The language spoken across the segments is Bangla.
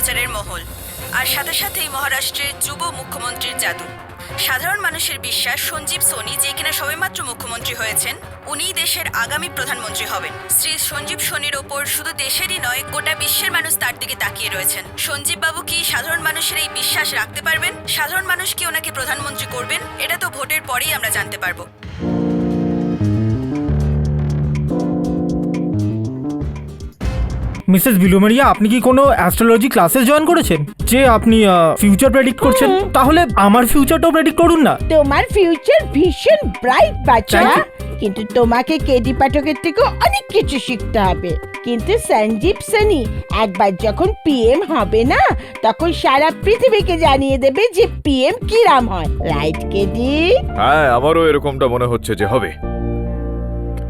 প্রচারের মহল, আর সাথে সাথেই মহারাষ্ট্রের যুব মুখ্যমন্ত্রীর জাদু। সাধারণ মানুষের বিশ্বাস সঞ্জীব সোনি, যে কিনা সবেমাত্র মুখ্যমন্ত্রী হয়েছেন, উনিই দেশের আগামী প্রধানমন্ত্রী হবেন। শ্রী সঞ্জীব সোনির ওপর শুধু দেশেরই নয়, গোটা বিশ্বের মানুষ তার দিকে তাকিয়ে রয়েছেন। সঞ্জীব বাবু কি সাধারণ মানুষের এই বিশ্বাস রাখতে পারবেন? সাধারণ মানুষ কি ওনাকে প্রধানমন্ত্রী করবেন? এটা তো ভোটের পরেই আমরা জানতে পারবো। মিসেস বিলুমেরিয়া, আপনি কি কোনো অ্যাস্ট্রোলজি ক্লাসে জয়েন করেছেন যে আপনি ফিউচার প্রেডিক্ট করছেন? তাহলে আমার ফিউচারটাও প্রেডিক্ট করুন না। তোমার ফিউচার ভীষণ ব্রাইট বাচ্চা, কিন্তু তোমাকে কেডি পাঠকের থেকে অনেক কিছু শিখতে হবে। কিন্তু সঞ্জীব সোনি একবার যখন পিএম হবে না, তখন সারা পৃথিবীকে জানিয়ে দেবে যে পিএম কিরাম হয়, রাইট কেডি? হ্যাঁ, আমারও এরকমটা মনে হচ্ছে যে হবে।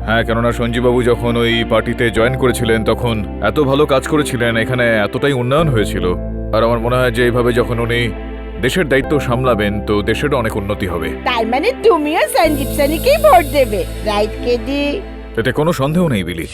হ্যাঁ, কেননা সঞ্জীববাবু যখন ওই পার্টিতে জয়েন করেছিলেন তখন এত ভালো কাজ করেছিলেন, এখানে এতটাই উন্নয়ন হয়েছিল। আর আমার মনে হয় যে এইভাবে যখন উনি দেশের দায়িত্ব সামলাবেন তো দেশেরও অনেক উন্নতি হবে। তার মানে তুমিও সঞ্জীব সোনিকেই ভোট দেবে, রাইট কেডি? এতে কোনো সন্দেহ নেই বিলি।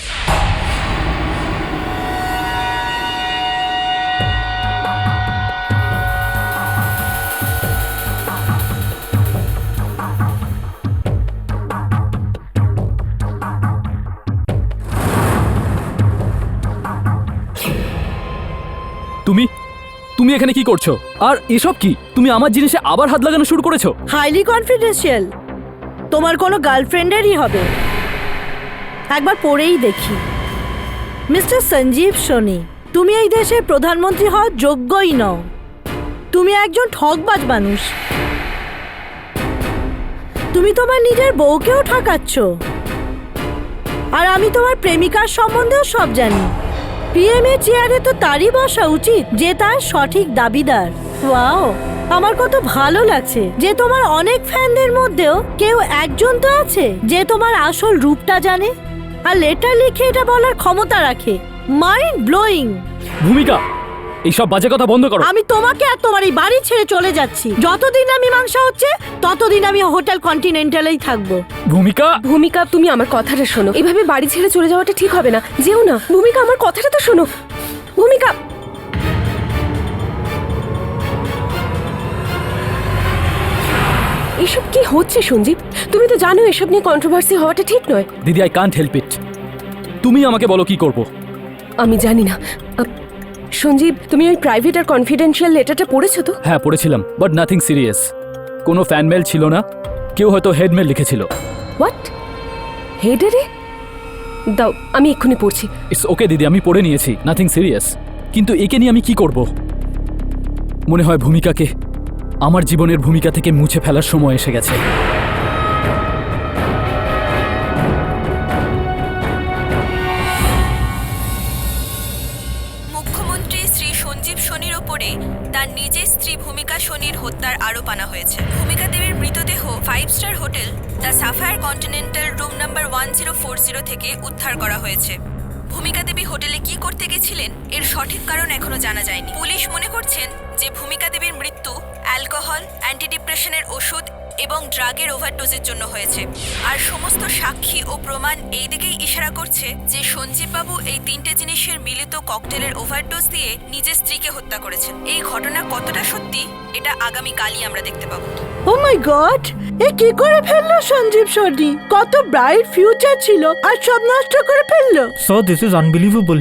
তুমি এখানে কি করছো? আর এসব কি? তুমি আমার জিনিসে আবার হাত লাগানো শুরু করেছো? Highly confidential. তোমার কোনো গার্লফ্রেন্ডেরই হবে। একবার পড়েই দেখি। মিস্টার সঞ্জীব সোনি, তুমি এই দেশের প্রধানমন্ত্রী হওয়ার যোগ্যই নও। তুমি একজন ঠকবাজ মানুষ। তুমি তোমার নিজের বউকেও ঠকাচ্ছ। আর আমি তোমার প্রেমিকার সম্বন্ধেও সব জানি। পিএম এর চেয়ারে তো তারই বসা উচিত যে তার সঠিক দাবিদার। ওয়াও, আমার কত ভালো লাগছে যে তোমার অনেক ফ্যানদের মধ্যেও কেউ একজন তো আছে যে তোমার আসল রূপটা জানে আর লেটার লিখে এটা বলার ক্ষমতা রাখে। Mind blowing. ভূমিকা, এইসব বাজে কথা বন্ধ করো। আমি তোমাকে আর তোমার এই বাড়ি ছেড়ে চলে যাচ্ছি। যতদিন আমি মীমাংসা হচ্ছে ততদিন আমি হোটেল কন্টিনেন্টালেই থাকবো। ভূমিকা, তুমি আমার কথাটা শোনো। এভাবে বাড়ি ছেড়ে চলে যাওয়াটা ঠিক হবে না। যেও না। ভূমিকা, আমার কথাটা তো শোনো। ভূমিকা, এসব কি হচ্ছে সঞ্জীব? তুমি তো জানো এসব নিয়ে কন্ট্রোভার্সি হওয়াটা ঠিক নয়। দিদি, আই কান্ট হেল্প ইট। তুমি আমাকে বলো কি করব। আমি জানি না। সঞ্জীব, তুমি ওই প্রাইভেট আর কনফিডেন্সিয়াল লেটারটা পড়েছো তো? হ্যাঁ, পড়েছিলাম, বাট নাথিং সিরিয়াস। কোনো ফ্যান মেল ছিল না, কেউ হয়তো হেড মেল লিখেছিল। হোয়াট? হেডারে? দাও, আমি এক্ষুনি পড়ছি। ইটস ওকে দিদি, আমি পড়ে নিয়েছি, নাথিং সিরিয়াস। কিন্তু একে নিয়ে আমি কি করব? মনে হয় ভূমিকাকে আমার জীবনের ভূমিকা থেকে মুছে ফেলার সময় এসে গেছে। মুখ্যমন্ত্রী শ্রী সঞ্জীব সোনির ওপরে তার নিজের স্ত্রী ভূমিকা সোনির হত্যার আরোপ আনা হয়েছে। ভূমিকা দেবীর মৃতদেহ 5 star hotel the Sapphire continental room number 1040 থেকে উদ্ধার করা হয়েছে। ভূমিকা দেবী হোটেলে কি করতে গেছিলেন এর সঠিক কারণ এখনো জানা যায়নি। পুলিশ মনে করছেন যে ভূমিকা দেবীর মৃত্যু অ্যালকোহল, অ্যান্টিডিপ্রেশনের ওষুধ এবং ড্রাগের ওভারডোজের জন্য হয়েছে। আর সমস্ত সাক্ষী ও প্রমাণ এই দিকেই ইশারা করছে যে সঞ্জীব বাবু এই 3টে জিনিসের মিলিত ককটেলের ওভারডোজ দিয়ে নিজের স্ত্রীকে হত্যা করেছেন। এই ঘটনা কতটা সত্যি এটা আগামীকালই আমরা দেখতে পাবো। ও মাই গড, এ কি করে ফেললো সঞ্জীব সোনি? কত ব্রাইট ফিউচার ছিল আর সব নষ্ট করে ফেললো। So this is unbelievable.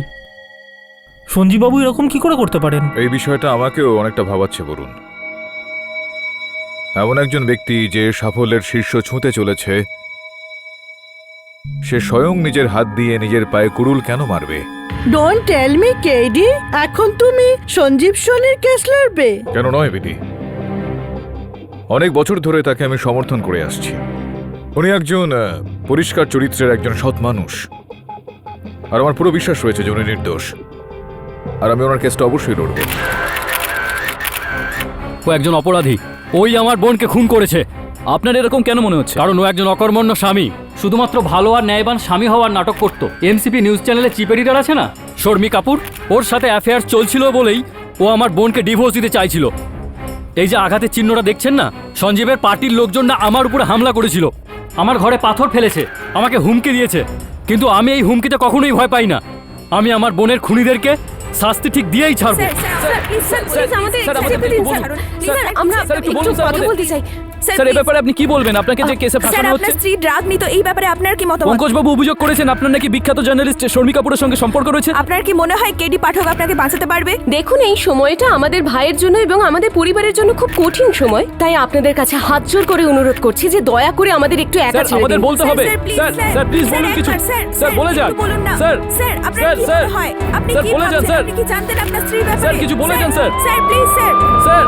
Sanjeev babu এরকম কি করে করতে পারেন? এই বিষয়টা আমাকেও অনেকটা ভাবাচ্ছে বলুন। এমন একজন ব্যক্তি যে সাফল্যের শীর্ষ ছুঁতে চলেছে, সে স্বয়ং নিজের হাত দিয়ে নিজের পায়ে কুড়ুল কেন মারবে? ডোন্ট টেল মি কেডি, এখন তুমি সঞ্জীব সোনির কেস লড়বে? কেন নয় বিধি, অনেক বছর ধরে তাকে আমি সমর্থন করে আসছি। উনি একজন পরিষ্কার চরিত্রের একজন সৎ মানুষ, আর আমার পুরো বিশ্বাস রয়েছে যে উনি নির্দোষ। আর আমি ওনার কেসটা অবশ্যই লড়ব। ও একজন অপরাধী, ওই আমার বোনকে খুন করেছে। আপনার এরকম কেন মনে হচ্ছে? কারণ ও একজন অকর্মণ্য স্বামী, শুধুমাত্র ভালো আর ন্যায়বান স্বামী হওয়ার নাটক করতো। এমসিপি নিউজ চ্যানেলে চিফ এডিটর আছে না, শর্মি কাপুর, ওর সাথে অ্যাফেয়ার চলছিল বলেই ও আমার বোনকে ডিভোর্স দিতে চাইছিল। এই যে আঘাতের চিহ্নটা দেখছেন না, সঞ্জীবের পার্টির লোকজনরা আমার উপরে হামলা করেছিল, আমার ঘরে পাথর ফেলেছে, আমাকে হুমকি দিয়েছে। কিন্তু আমি এই হুমকিতে কখনোই ভয় পাই না। আমি আমার বোনের খুনিদেরকে শাস্তি ঠিক দিয়েই ছাড়বো। প্লিজ আমাদের স্যার, আমাদের accept দিন, একটু স্যার। বলুন। স্যার, আমরা স্যার, একটু একটু বলুন, স্যার, কথা আমাদের। বলতে চাই। স্যার এই ব্যাপারে আপনি কি বলবেন? আপনাকে যে কেসে স্যার ফাঁসানো আপনার হচ্ছে। স্ত্রী ড্রাগ নিত, এই ব্যাপারে আপনার কি মতামত? পঙ্কজবাবু অভিযোগ করেছেন আপনার নাকি বিখ্যাত জার্নালিস্ট শর্মী কাপুরের সঙ্গে সম্পর্ক রয়েছে। আপনার কি মনে হয় কেডি পাঠক আপনাকে বাঁচাতে পারবে? দেখুন, এই সময়টা আমাদের ভাইয়ের জন্য এবং আমাদের পরিবারের জন্য খুব কঠিন সময়। তাই আপনাদের কাছে হাত জোর করে অনুরোধ করছি যে দয়া করে আমাদের একটু একা স্যার ছেড়ে আমাদের দিন। বলতে হবে। স্যার প্লিজ বলুন কিছু। স্যার বলে যান। বলুন না স্যার স্যার আপনার স্যার কি স্যার মনে হয়? আপনি স্যার কি বলে যান ভাবছেন? স্যার। আপনি কি জানতেন আপনার স্ত্রীর ব্যাপারে? স্যার, কিছু বলে যান, sir. Sir please sir. Sir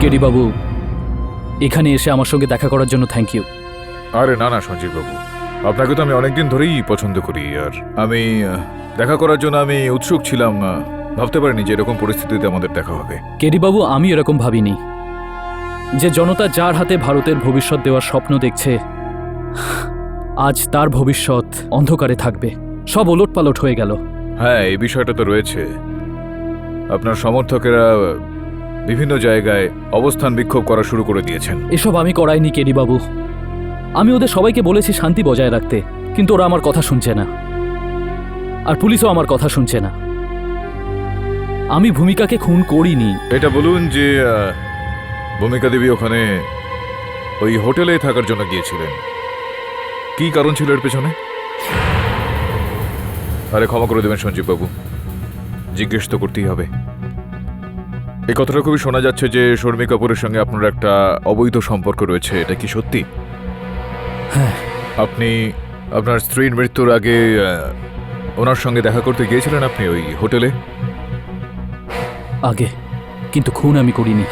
KD babu, এখানে এসে আমার সঙ্গে দেখা করার জন্য থ্যাংক ইউ। আরে না না সঞ্জীব বাবু, আপনাকে তো আমি অনেকদিন ধরেই পছন্দ করি। আর আমি দেখা করার জন্য আমি উৎসুক ছিলাম। ভাবতে পারিনি যে এরকম পরিস্থিতিতে আমাদের দেখা হবে। কেডি বাবু, আমি এরকম ভাবিনি যে জনতা যার হাতে ভারতের ভবিষ্যৎ দেওয়ার স্বপ্ন দেখছে, আজ তার ভবিষ্যৎ অন্ধকারে থাকবে। সব ওলটপালট হয়ে গেল। হ্যাঁ, এই বিষয়টা তো রয়েছে। আপনার সমর্থকেরা বিভিন্ন জায়গায় অবস্থান বিক্ষোভ করা শুরু করে দিয়েছেন। এসব আমি করাইনি কেডি বাবু। আমি ওদের সবাইকে বলেছি শান্তি বজায় রাখতে, কিন্তু ওরা আমার কথা শুনছে না। আর পুলিশও আমার কথা শুনছে না। আমি ভূমিকাকে খুন করিনি। এটা বলুন যে ভূমিকা দেবী ওখানে ওই হোটেলে থাকার জন্য গিয়েছিলেন, কি কারণ ছিল এর পেছনে? আরে ক্ষমা করে দেবেন সঞ্জীব বাবু, জিজ্ঞেস তো করতেই হবে। এই কথাটা খুবই শোনা যাচ্ছে যে শর্মী কাপুরের সঙ্গে আপনার একটা অবৈধ সম্পর্ক রয়েছে, এটা কি সত্যি? হ্যাঁ। আপনি আপনার স্ত্রীর মৃত্যুর আগে ওনার সঙ্গে দেখা করতে গিয়েছিলেন আপনি ওই হোটেলে? আগে, কিন্তু খুন আমি করিনি।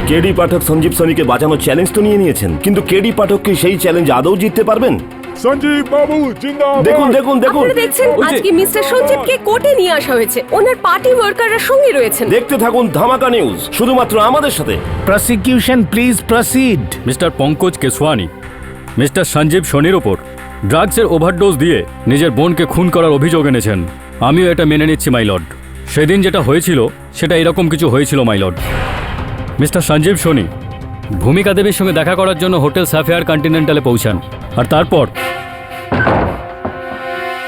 কেডি পাঠক সঞ্জীব সনিকে বাঁচানোর চ্যালেঞ্জ তো নিয়ে নিয়েছেন, কিন্তু কেডি পাঠক কি সেই চ্যালেঞ্জ আদৌ জিততে পারবেন? সঞ্জীব বাবু জিন্দাবাদ। দেখুন দেখুন দেখুন, আপনারা দেখছেন ওই যে- আজকে মিস্টার সঞ্জীবকে কোর্টে নিয়ে আসা হয়েছে। ওনার পার্টি ওয়ার্কাররা সঙ্গে রয়েছেন। দেখতে থাকুন ধামাকা নিউজ শুধুমাত্র আমাদের সাথে। Prosecution please proceed. Mister Pankaj Keshwani mister Sanjeev শনির ওপর ড্রাগসের ওভারডোজ দিয়ে নিজের বোনকে খুন করার অভিযোগ এনেছেন। আমিও এটা মেনে নিচ্ছি মাই লর্ড। সেদিন যেটা হয়েছিল সেটা এরকম কিছু হয়েছিল মাই লর্ড। মিস্টার সঞ্জীব শনি ভূমিকা দেবীর সঙ্গে দেখা করার জন্য হোটেল সাফেয়ার কন্টিনেন্টালে পৌঁছান। আর তারপর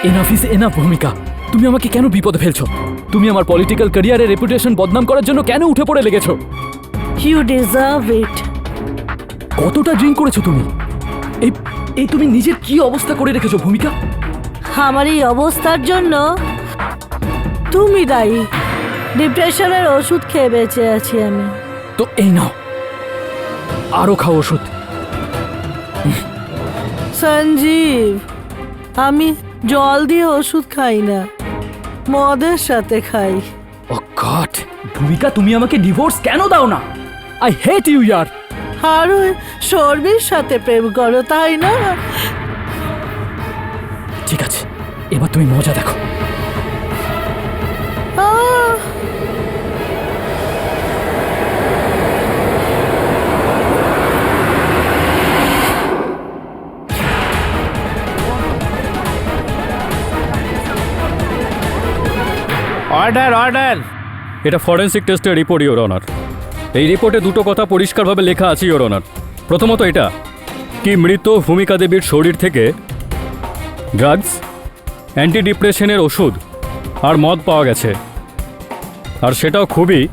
এনাফ ইজ এনাফ ভূমিকা, তুমি আমাকে কেন বিপদে ফেলছো? তুমি আমার পলিটিক্যাল ক্যারিয়ারের রেপুটেশন বদনাম করার জন্য কেন উঠে পড়ে লেগেছো? ইউ ডিজার্ভ ইট। কতটা ড্রিঙ্ক করেছো তুমি? এই এই তুমি নিজের কি অবস্থা করে রেখেছো ভূমিকা? আমার এই অবস্থার জন্য তুমি দায়ী। ডিপ্রেশনের ওষুধ খেয়ে বেঁচে আছি আমি। তো এই নাও, আরো খাও ওষুধ। সঞ্জীব, আমি জল দিয়ে ওষুধ খাই না, মদের সাথে খাই। ও গড, ভূমিকা তুমি আমাকে ডিভোর্স কেন দাও না? আই হেট ইউ ইয়ার। আর ওই শর্মির সাথে প্রেম করো, তাই না? ঠিক আছে, এবার তুমি মজা দেখো। আহ, অর্ডার অর্ডার। এটা ফরেন্সিক টেস্টের রিপোর্ট ইওর অনার। এই রিপোর্টে দুটো কথা পরিষ্কারভাবে লেখা আছে ইওর অনার। প্রথমত এটা কি মৃত ভূমিকা দেবীর শরীর থেকে ড্রাগস, অ্যান্টি ডিপ্রেশনের ওষুধ আর মদ পাওয়া গেছে, আর সেটাও খুবই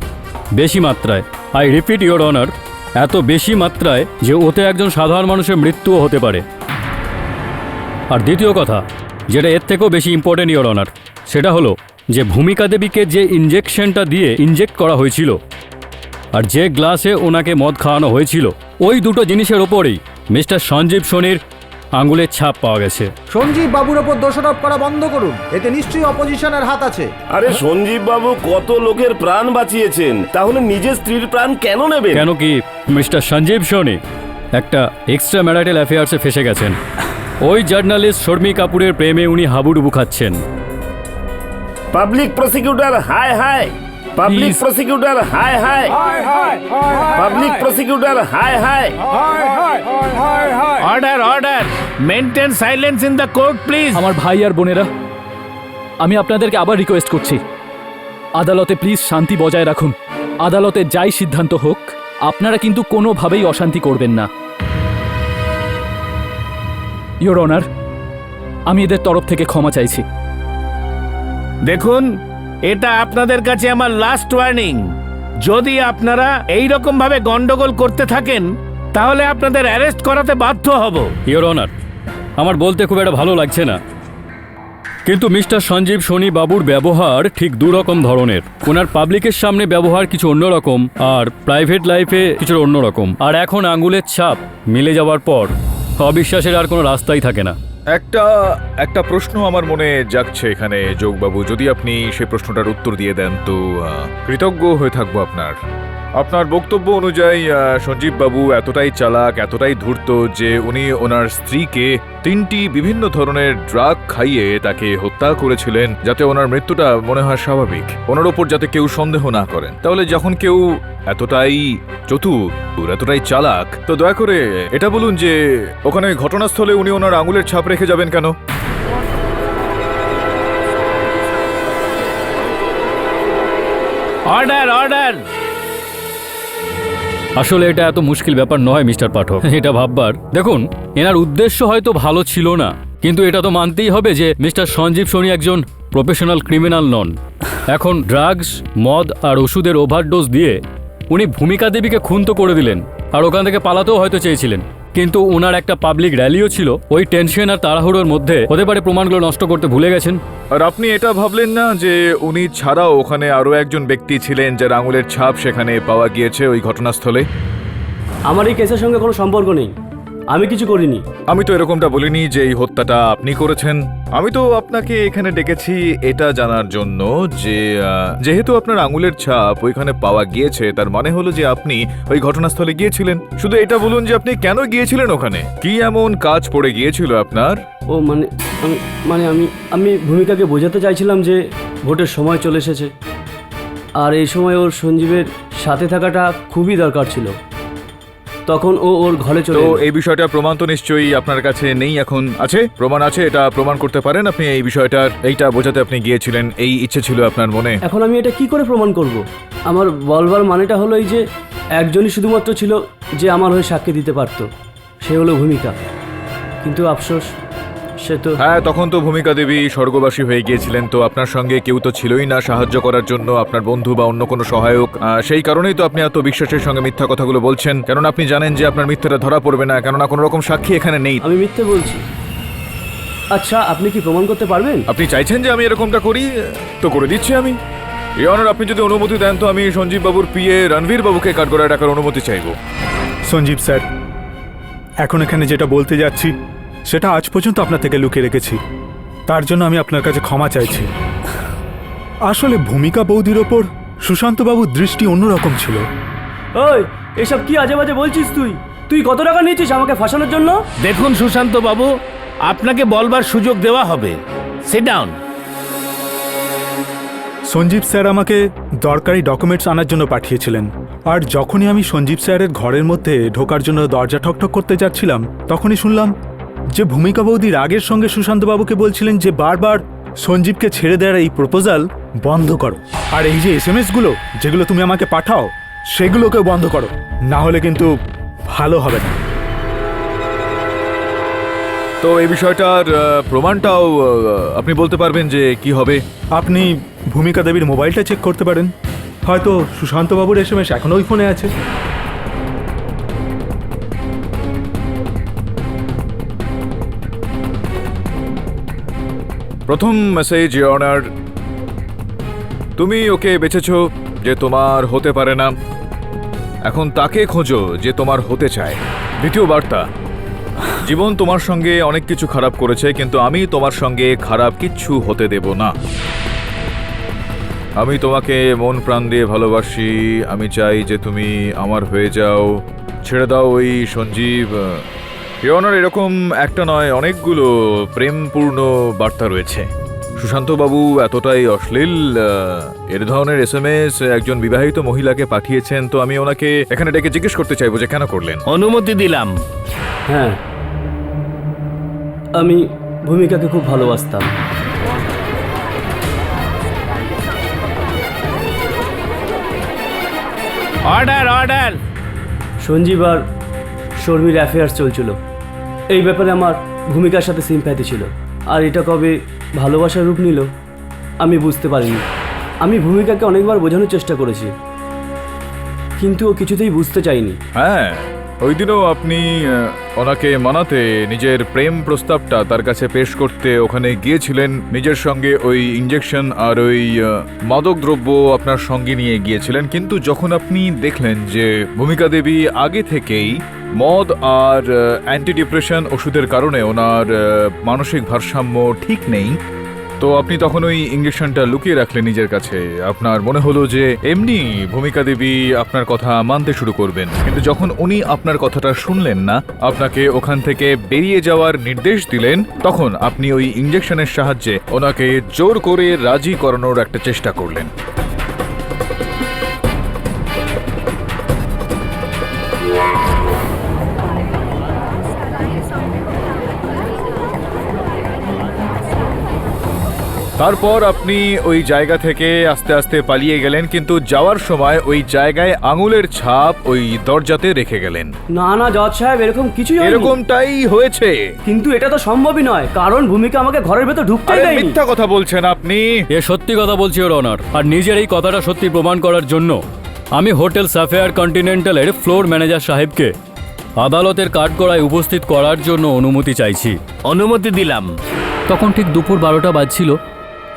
বেশি মাত্রায়। আই রিপিট ইওর অনার, এত বেশি মাত্রায় যে ওতে একজন সাধারণ মানুষের মৃত্যুও হতে পারে। আর দ্বিতীয় কথা, যেটা এর থেকেও বেশি ইম্পর্টেন্ট ইওর অনার, সেটা হলো যে ভূমিকা দেবীকে যে ইনজেকশনটা দিয়ে ইনজেক্ট করা হয়েছিল আর যে গ্লাসে ওনাকে মদ খাওয়ানো হয়েছিল, ওই দুটো জিনিসের ওপরেই মিস্টার সঞ্জীব শনির আঙুলের ছাপ পাওয়া গেছে। সঞ্জীব বাবুর ওপর দোষারোপ করা বন্ধ করুন, এতে নিশ্চয়ই অপোজিশনের হাত আছে। আরে সঞ্জীব বাবু কত লোকের প্রাণ বাঁচিয়েছেন, তাহলে নিজের স্ত্রীর প্রাণ কেন নেবেন? কেন কি মিস্টার সঞ্জীব শনি একটা এক্সট্রা ম্যারিটাল অ্যাফেয়ার্সে ফেসে গেছেন। ওই জার্নালিস্ট শর্মী কাপুরের প্রেমে উনি হাবুডুবু খাচ্ছেন। Public prosecutor high high, public Please. Prosecutor high high, public prosecutor high high. Order order. Maintain silence in the court please. আমার ভাই আর বোনেরা, আমি আপনাদেরকে আবার রিকোয়েস্ট করছি, আদালতে প্লিজ শান্তি বজায় রাখুন। আদালতে যাই সিদ্ধান্ত হোক, আপনারা কিন্তু কোনোভাবেই অশান্তি করবেন না। ইওর অনার, আমি এদের তরফ থেকে ক্ষমা চাইছি। দেখুন, এটা আপনাদের কাছে আমার লাস্ট ওয়ার্নিং। যদি আপনারা এই রকম ভাবে গন্ডগোল করতে থাকেন তাহলে আপনাদের অ্যারেস্ট করাতে বাধ্য হব। ইওর অনার, আমার বলতে খুব একটা ভালো লাগছে না, কিন্তু মিস্টার সঞ্জীব সোনি বাবুর ব্যবহার ঠিক দুরকম ধরনের। ওনার পাবলিকের সামনে ব্যবহার কিছু অন্যরকম, আর প্রাইভেট লাইফে কিছু অন্যরকম। আর এখন আঙ্গুলের ছাপ মিলে যাওয়ার পর অবিশ্বাসের আর কোনো রাস্তাই থাকে না। একটা প্রশ্ন আমার মনে জাগছে এখানে যোগবাবু, যদি আপনি সেই প্রশ্নটার উত্তর দিয়ে দেন তো কৃতজ্ঞ হয়ে থাকবো আপনার বক্তব্য অনুযায়ী সঞ্জীব বাবু এতটাই চালাক, এতটাই ধূর্ত যে উনি ওনার স্ত্রীকে 3টি বিভিন্ন ধরনের ড্রাগ খাইয়ে তাকে হত্যা করেছিলেন, যাতে ওনার মৃত্যুটা মনে হয় স্বাভাবিক, ওনার ওপর যাতে কেউ সন্দেহ না করেন। তাহলে যখন কেউ এতটাই চতুর, এতটাই চালাক, তো দয়া করে এটা বলুন যে ওখানে ঘটনাস্থলে উনি ওনার আঙুলের ছাপ রেখে যাবেন কেন? Order, order. আসলে এটা এত মুশকিল ব্যাপার নয় মিস্টার পাঠক, এটা ভাববার। দেখুন, এনার উদ্দেশ্য হয়তো ভালো ছিল না, কিন্তু এটা তো মানতেই হবে যে মিস্টার সঞ্জীব সোনি একজন প্রফেশনাল ক্রিমিনাল নন। এখন ড্রাগস, মদ আর ওষুধের ওভারডোজ দিয়ে উনি ভূমিকা দেবীকে খুন তো করে দিলেন, আর ওখান থেকে পালাতেও হয়তো চেয়েছিলেন, কিন্তু ওনার একটা পাবলিক র্যালিও ছিল। ওই টেনশন আর তাড়াহুড়োর মধ্যে হতে পারে প্রমাণগুলো নষ্ট করতে ভুলে গেছেন। আর আপনি এটা ভাবলেন না যে উনি ছাড়াও ওখানে আরো একজন ব্যক্তি ছিলেন যার আঙুলের ছাপ সেখানে পাওয়া গিয়েছে ওই ঘটনাস্থলে? আমার এই কেসের সঙ্গে কোনো সম্পর্ক নেই, আমি কিছু করিনি। আমি তো এরকমটা বলিনি যে এই হত্যাটা আপনি করেছেন। আমি তো আপনাকে এখানে ডেকেছি এটা জানার জন্য যে যেহেতু আপনার আঙুলের ছাপ ওইখানে পাওয়া গিয়েছে, তার মানে হলো যে আপনি ওই ঘটনাস্থলে গিয়েছিলেন। শুধু এটা বলুন যে আপনি কেন গিয়েছিলেন ওখানে, কি এমন কাজ পড়ে গিয়েছিল আপনার? ও আমি ভূমিকাকে বোঝাতে চাইছিলাম যে ভোটের সময় চলে এসেছে, আর এই সময় ওর সঞ্জীবের সাথে থাকাটা খুবই দরকার ছিল। তখন ও ওর ঘরে চলে। তো এই বিষয়টা প্রমাণ তো নিশ্চয়ই আপনার কাছে নেই, এখন আছে? প্রমাণ আছে, এটা প্রমাণ করতে পারেন আপনি এই বিষয়টার, এইটা বোঝাতে আপনি গিয়েছিলেন, এই ইচ্ছে ছিল আপনার মনে? এখন আমি এটা কি করে প্রমাণ করব? আমার বলবার মানেটা হলো এই যে একজনই শুধুমাত্র ছিল যে আমার হয়ে সাক্ষী দিতে পারতো, সে হলো ভূমিকা। কিন্তু আফসোস, সে তো। হ্যাঁ, তখন তো ভূমিকা দেবী স্বর্গবাসী হয়ে গিয়েছিলেন, তো আপনার সঙ্গে কেউ তো ছিলই না সাহায্য করার জন্য, আপনার বন্ধু বা অন্য কোনো সহায়ক। সেই কারণেই তো আপনি এত বিশ্বাসের সঙ্গে মিথ্যা কথাগুলো বলছেন, কেননা আপনি জানেন যে আপনার মিথ্যাটা ধরা পড়বে না, কেননা কোনো রকম সাক্ষী এখানে নেই। আমি মিথ্যে বলছি? আচ্ছা, আপনি কি প্রমাণ করতে পারবেন? আপনি চাইছেন যে আমি এরকমটা করি, তো করে দিচ্ছি আমি। এই অনার, আপনি যদি অনুমতি দেন তো আমি সঞ্জীব বাবুর পিএ রণবীর বাবুকে কাঠগড়ায় ডাকার অনুমতি চাইব। সঞ্জীব স্যার, এখন এখানে যেটা বলতে যাচ্ছি সেটা আজ পর্যন্ত আপনার থেকে লুকিয়ে রেখেছি, তার জন্য আমি আপনার কাছে ক্ষমা চাইছি। আসলে ভূমিকা বৌদির ওপর সুশান্তবাবুর দৃষ্টি অন্যরকম ছিল। ওই, এসব কি আজে বাজে বলছিস? তুই কত টাকা নিয়েছিস আমাকে ফাঁসানোর জন্য? দেখুন সুশান্ত বাবু, আপনাকে বলবার সুযোগ দেওয়া হবে। Sit down. সঞ্জীব স্যার আমাকে দরকারি ডকুমেন্টস আনার জন্য পাঠিয়েছিলেন, আর যখনই আমি সঞ্জীব স্যারের ঘরের মধ্যে ঢোকার জন্য দরজা ঠকঠক করতে যাচ্ছিলাম, তখনই শুনলাম যে ভূমিকা বৌদি রাগের সঙ্গে সুশান্তবাবুকে বলছিলেন যে বারবার সঞ্জীবকে ছেড়ে দেওয়ার এই প্রপোজাল বন্ধ করো, আর এই যে এসএমএসগুলো যেগুলো তুমি আমাকে পাঠাও সেগুলোকেও বন্ধ করো, না হলে কিন্তু ভালো হবে না। তো এই বিষয়টার প্রমাণটাও আপনি বলতে পারবেন যে কি হবে? আপনি ভূমিকা দেবীর মোবাইলটা চেক করতে পারেন, হয়তো সুশান্তবাবুর এসএমএস এখনো ওই ফোনে আছে। প্রথম মেসেজ, অনার, তুমি ওকে বেছেছো যে তোমার হতে পারে না, এখন তাকে খোঁজো যে তোমার হতে চায়। দ্বিতীয় বার্তা, জীবন তোমার সঙ্গে অনেক কিছু খারাপ করেছে, কিন্তু আমি তোমার সঙ্গে খারাপ কিচ্ছু হতে দেব না। আমি তোমাকে মন প্রাণ দিয়ে ভালোবাসি, আমি চাই যে তুমি আমার হয়ে যাও, ছেড়ে দাও ওই সঞ্জীব। ইয়নার, এরকম একটা নয়, অনেকগুলো প্রেমপূর্ণ বার্তা রয়েছে। সুশান্তবাবু এতটাই অশ্লীল এর ধরনের এসএমএস একজন বিবাহিত মহিলাকে পাঠিয়েছেন, তো আমি ওনাকে এখানে ডেকে জিজ্ঞেস করতে চাইবো যে কেন করলেন। অনুমতি দিলাম। হ্যাঁ, আমি ভূমিকাকে খুব ভালোবাসতাম। Order, order. সঞ্জীব আর শর্মির অ্যাফেয়ার্স চলছিল, এই ব্যাপারে আমার ভূমিকার সাথে সিম্প্যাথি ছিল, আর এটা কবে ভালোবাসার রূপ নিল আমি বুঝতে পারিনি। আমি ভূমিকাকে অনেকবার বোঝানোর চেষ্টা করেছি, কিন্তু ও কিছুতেই বুঝতে চাইনি। হ্যাঁ, ওই দিনও আপনি ওনাকে মানাতে নিজের প্রেম প্রস্তাবটা তার কাছে পেশ করতে ওখানে গিয়েছিলেন, নিজের সঙ্গে ওই ইঞ্জেকশন আর ওই মাদক দ্রব্য আপনার সঙ্গে নিয়ে গিয়েছিলেন। কিন্তু যখন আপনি দেখলেন যে ভূমিকা দেবী আগে থেকেই মদ আর অ্যান্টি ডিপ্রেশন ওষুধের কারণে ওনার মানসিক ভারসাম্য ঠিক নেই, তো আপনি তখন ওই ইঞ্জেকশনটা লুকিয়ে রাখলেন নিজের কাছে। আপনার মনে হলো যে এমনি ভূমিকা দেবী আপনার কথা মানতে শুরু করবেন, কিন্তু যখন উনি আপনার কথাটা শুনলেন না, আপনাকে ওখান থেকে বেরিয়ে যাওয়ার নির্দেশ দিলেন, তখন আপনি ওই ইঞ্জেকশনের সাহায্যে ওনাকে জোর করে রাজি করানোর একটা চেষ্টা করলেন। তারপর আপনি ওই জায়গা থেকে আস্তে আস্তে পালিয়ে গেলেন, কিন্তু যাওয়ার সময় ওই জায়গায় আঙুলের ছাপ ওই দরজাতে রেখে গেলেন। না না জজ সাহেব, এরকম কিছুই হয়নি। এরকমটাই হয়েছে। কিন্তু এটা তো সম্ভবই নয়, কারণ ভূমিকা আমাকে ঘরের ভেতর ঢুকতেই আরে দেয়নি। মিথ্যা কথা বলছেন আপনি। এ সত্যি কথা বলছি ওর অনার, আর নিজের এই কথাটা সত্যি প্রমাণ করার জন্য আমি হোটেল সাফেয়ার কন্টিনেন্টালের ফ্লোর ম্যানেজার সাহেবকে আদালতের কাঠগড়ায় উপস্থিত করার জন্য অনুমতি চাইছি। অনুমতি দিলাম। তখন ঠিক দুপুর 12টা বাজছিল,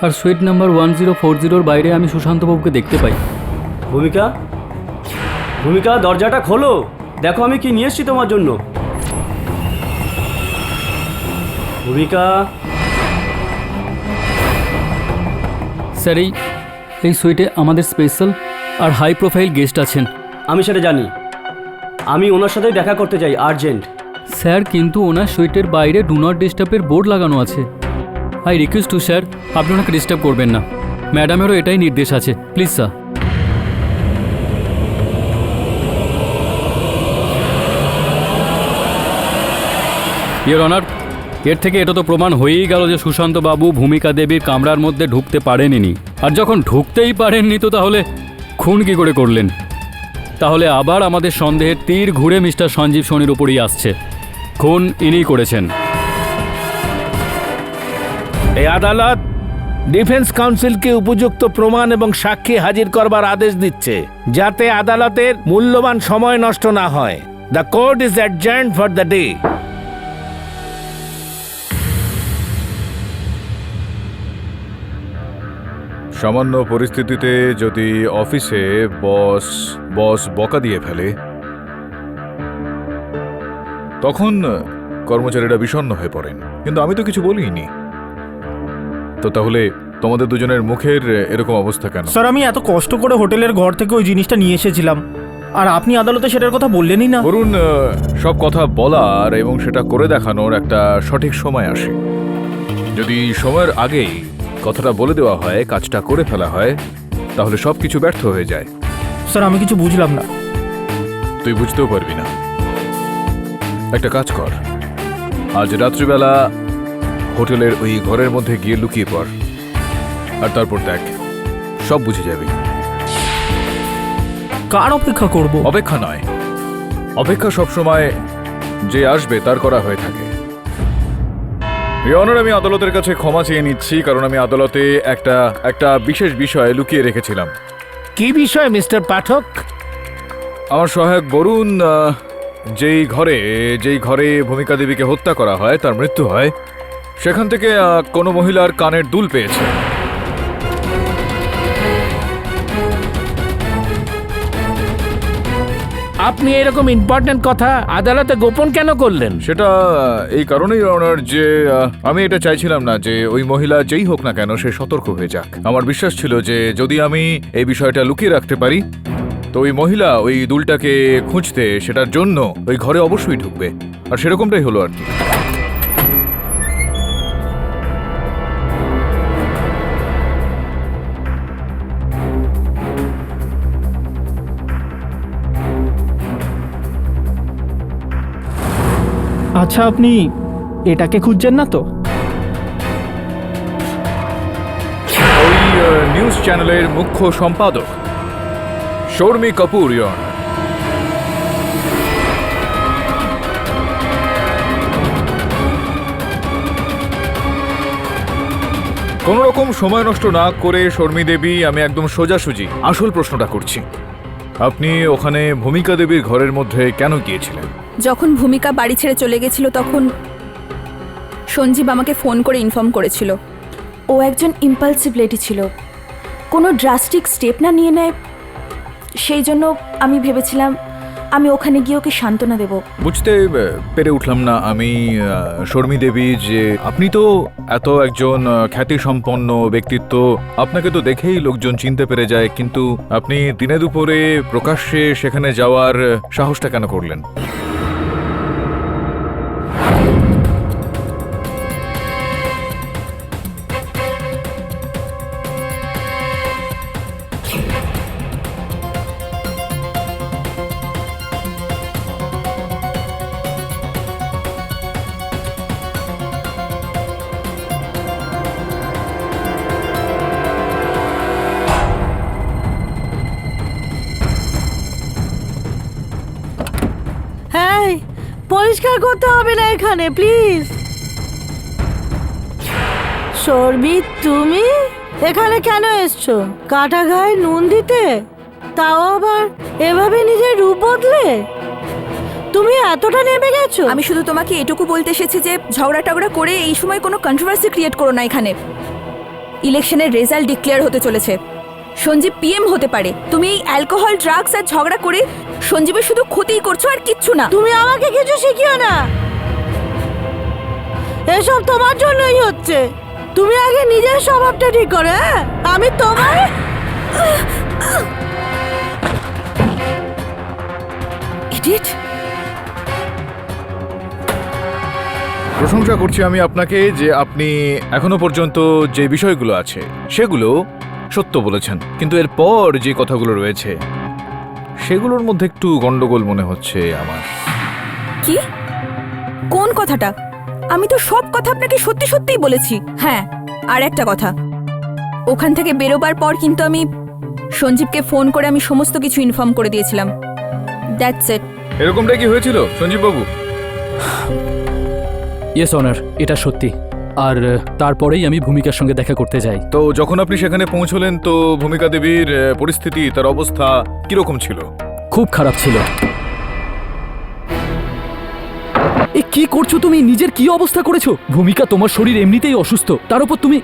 আর সুইট নাম্বার 1040-র বাইরে আমি সুশান্তবাবুকে দেখতে পাই। ভূমিকা, ভূমিকা দরজাটা খোলো, দেখো আমি কি নিয়ে এসেছি তোমার জন্য। ভূমিকা। স্যার, এই সুইটে আমাদের স্পেশাল আর হাই প্রোফাইল গেস্ট আছেন। আমি সেটা জানি, আমি ওনার সাথে দেখা করতে চাই, আর্জেন্ট। স্যার, কিন্তু ওনার সুইটের বাইরে ডু নট ডিস্টার্বের বোর্ড লাগানো আছে। আই রিকোয়েস্ট টু স্যার, আপনি ওনাকে ডিস্টার্ব করবেন না। ম্যাডামেরও এটাই নির্দেশ আছে, প্লিজ স্যার। ইয়োর অনার, এর থেকে এটা তো প্রমাণ হয়েই গেল যে সুশান্ত বাবু ভূমিকা দেবীর কামরার মধ্যে ঢুকতে পারেননি। আর যখন ঢুকতেই পারেননি, তো তাহলে খুন কি করে করলেন? তাহলে আবার আমাদের সন্দেহের তীর ঘুরে মিস্টার সঞ্জীব সোনির উপরই আসছে। খুন ইনিই করেছেন। এই আদালত ডিফেন্স কাউন্সিলকে উপযুক্ত প্রমাণ এবং সাক্ষী হাজির করবার আদেশ দিচ্ছে, যাতে আদালতের মূল্যবান সময় নষ্ট না হয়। The court is adjourned for the day. সামান্য পরিস্থিতিতে যদি অফিসে বস বকা দিয়ে ফেলে, তখন কর্মচারীরা বিষণ্ণ হয়ে পড়েন, কিন্তু আমি তো কিছু বলিনি। তো তাহলে তোমাদের দুজনের মুখের এরকম অবস্থা কেন? স্যার, আমি এত কষ্ট করে হোটেলের ঘর থেকে ওই জিনিসটা নিয়ে এসেছিলাম, আর আপনি আদালতে সেটার কথা বললেনই না। বরুণ, সব কথা বলার এবং সেটা করে দেখানোর একটা সঠিক সময় আসে। যদি সময়ের আগেই কথাটা বলে দেওয়া হয়, কাজটা করে ফেলা হয়, তাহলে সব কিছু ব্যর্থ হয়ে যায়। স্যার, আমি কিছু বুঝলাম না। তুই বুঝতেও পারবি না। একটা কাজ কর, আজ রাত্রিবেলা হোটেলের ওই ঘরের মধ্যে গিয়ে লুকিয়ে পড়, আর তারপর দেখ, সব বুঝে যাবি। কার অপেক্ষা করব? অপেক্ষা নয়, অপেক্ষা সবসময় যে আসবে তার করা হয়ে থাকে। ইয়নার, আমি আদালতের কাছে ক্ষমা চেয়ে নিচ্ছি, কারণ আমি আদালতে একটা বিশেষ বিষয় লুকিয়ে রেখেছিলাম। কি বিষয় মিস্টার পাঠক? আমার সহায়ক বরুণ যেই ঘরে ভূমিকা দেবীকে হত্যা করা হয়, তার মৃত্যু হয়, সেখান থেকে কোনো মহিলার কানের দুল পেয়েছে। আপনি এরকম ইম্পর্টেন্ট কথা আদালতে গোপন কেন করলেন? সেটা এই কারণেই অনার যে আমি এটা চাইছিলাম না যে ওই মহিলা যেই হোক না কেন সে সতর্ক হয়ে যাক। আমার বিশ্বাস ছিল যে যদি আমি এই বিষয়টা লুকিয়ে রাখতে পারি, তো ওই মহিলা ওই দুলটাকে খুঁজতে সেটার জন্য ওই ঘরে অবশ্যই ঢুকবে, আর সেরকমটাই হলো আর কি। আচ্ছা, আপনি এটাকে খুঁজছেন না তো? ওই নিউজ চ্যানেলের মুখ্য সম্পাদক শর্মি কাপুর। কোনো রকম সময় নষ্ট না করে শর্মী দেবী, আমি একদম সোজাসুজি আসল প্রশ্নটা করছি। আপনি ওখানে ভূমিকা দেবীর ঘরের মধ্যে কেন গিয়েছিলেন? যখন ভূমিকা বাড়ি ছেড়ে চলে গেছিল তখন সঞ্জীব আমাকে ফোন করে ইনফর্ম করেছিল। ও একজন ইম্পালসিভ লেডি ছিল, কোনো ড্রাস্টিক স্টেপ না নিয়ে নেয়, সেই জন্য আমি ভেবেছিলাম আমি ওখানে গিয়ে ওকে সান্ত্বনা দেব। বুঝতে পেরে উঠলাম না আমি শর্মী দেবী, যে আপনি তো এত একজন খ্যাতিসম্পন্ন ব্যক্তিত্ব, আপনাকে তো দেখেই লোকজন চিনতে পেরে যায়, কিন্তু আপনি দিনে দুপুরে প্রকাশ্যে সেখানে যাওয়ার সাহসটা কেন করলেন? হ্যাঁ, পরিষ্কার করতে হবে না এখানে, প্লিজ। শর্মি, তুমি এখানে কেন এসছো? কাটা গায়ে নুন দিতে, তাও আবার এভাবে নিজের রূপ বদলে? তুমি এতটা নেমে গেছো? আমি শুধু তোমাকে এটুকু বলতে এসেছি যে ঝগড়া টগড়া করে এই সময় কোনো কন্ট্রোভার্সি ক্রিয়েট করো না এখানে। ইলেকশনের রেজাল্ট ডিক্লেয়ার হতে চলেছে, সঞ্জীব পিএম হতে পারে। তুমি এই অ্যালকোহল, ড্রাগস আর ঝগড়া করে সঞ্জীবের শুধু ক্ষতিই করছো আর কিচ্ছু না। তুমি আমাকে কিছু শিখিও না, এসব তোমার জন্যই হচ্ছে। তুমি আগে নিজের স্বভাবটা ঠিক করো। হ্যাঁ, আমি তোমার ইডিয়েট। প্রশংসা করছি আমি আপনাকে যে আপনি এখনো পর্যন্ত যে বিষয়গুলো আছে সেগুলো সত্য বলেছেন, কিন্তু এরপর যে কথাগুলো রয়েছে সেগুলোর মধ্যে একটু গন্ডগোল মনে হচ্ছে আমার। কি? কোন কথাটা? আমি তো সব কথা আপনাকে সত্যি সত্যিই বলেছি। হ্যাঁ, আর একটা কথা, ওখান থেকে বেরোবার পর কিন্তু আমি সঞ্জীবকে ফোন করে আমি সমস্ত কিছু ইনফর্ম করে দিয়েছিলাম। That's it. এরকমটা কি হয়েছিল সঞ্জীব বাবু? ইয়েস অনার, এটা সত্যি। আর তারপরেই আমি ভূমিকার সঙ্গে দেখা করতে যাই। তো যখন আপনি সেখানে পৌঁছলেন তো ভূমিকা দেবীর পরিস্থিতি, তার অবস্থা কিরকম ছিল? খুব খারাপ ছিল। এ কি করছো তুমি? নিজের কি অবস্থা করেছো? ভূমিকা, তোমার শরীর এমনিতেই অসুস্থ, তার উপর তুমি।